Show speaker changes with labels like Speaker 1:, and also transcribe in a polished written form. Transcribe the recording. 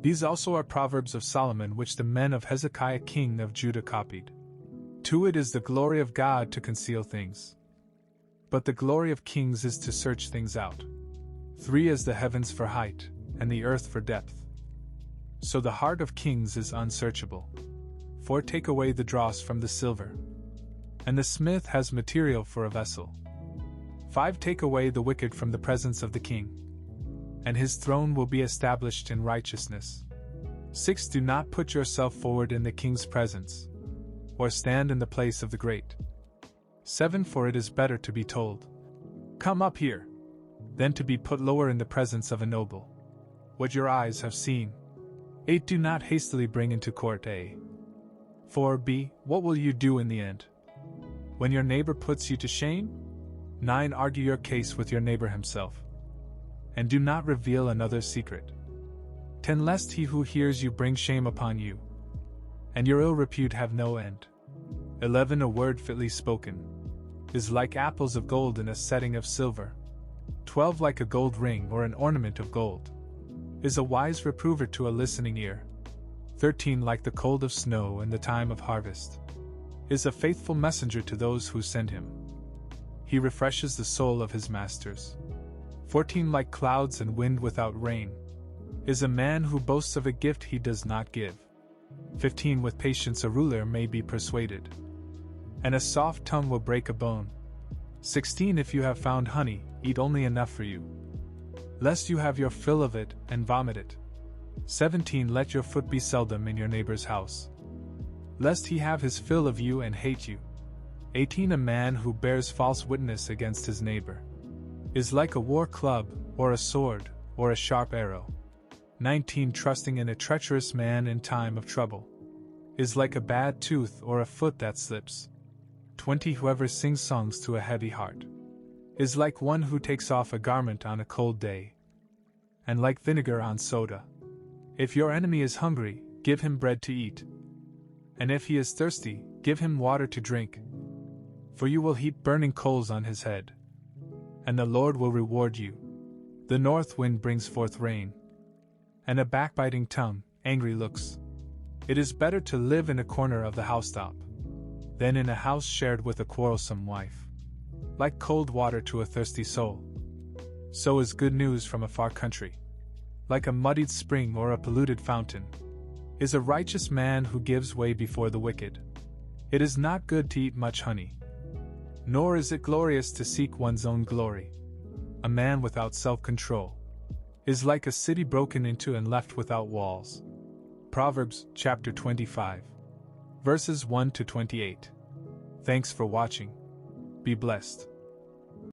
Speaker 1: These also are Proverbs of Solomon which the men of Hezekiah king of Judah copied. 2. It is the glory of God to conceal things, but the glory of kings is to search things out. 3. As the heavens for height, and the earth for depth, so the heart of kings is unsearchable. 4. Take away the dross from the silver, and the smith has material for a vessel. 5. Take away the wicked from the presence of the king, and his throne will be established in righteousness. 6. Do not put yourself forward in the king's presence, or stand in the place of the great. 7. For it is better to be told, "Come up here," than to be put lower in the presence of a noble. What your eyes have seen. 8. Do not hastily bring into court A. 4. B. What will you do in the end, when your neighbor puts you to shame? 9. Argue your case with your neighbor himself, and do not reveal another's secret. 10. Lest he who hears you bring shame upon you, and your ill repute have no end. 11. A word fitly spoken is like apples of gold in a setting of silver. 12. Like a gold ring or an ornament of gold is a wise reprover to a listening ear. 13. Like the cold of snow in the time of harvest is a faithful messenger to those who send him. He refreshes the soul of his masters. 14. Like clouds and wind without rain is a man who boasts of a gift he does not give. 15. With patience a ruler may be persuaded, and a soft tongue will break a bone. 16. If you have found honey, eat only enough for you, lest you have your fill of it and vomit it. 17. Let your foot be seldom in your neighbor's house, lest he have his fill of you and hate you. 18. A man who bears false witness against his neighbor is like a war club, or a sword, or a sharp arrow. 19. Trusting in a treacherous man in time of trouble is like a bad tooth or a foot that slips. 20. Whoever sings songs to a heavy heart is like one who takes off a garment on a cold day, and like vinegar on soda. If your enemy is hungry, give him bread to eat, and if he is thirsty, give him water to drink. For you will heap burning coals on his head, and the Lord will reward you. The north wind brings forth rain, and a backbiting tongue, angry looks. It is better to live in a corner of the housetop than in a house shared with a quarrelsome wife. Like cold water to a thirsty soul, so is good news from a far country. Like a muddied spring or a polluted fountain is a righteous man who gives way before the wicked. It is not good to eat much honey, nor is it glorious to seek one's own glory. A man without self-control is like a city broken into and left without walls. Proverbs chapter 25, verses 1 to 28. Thanks for watching. Be blessed.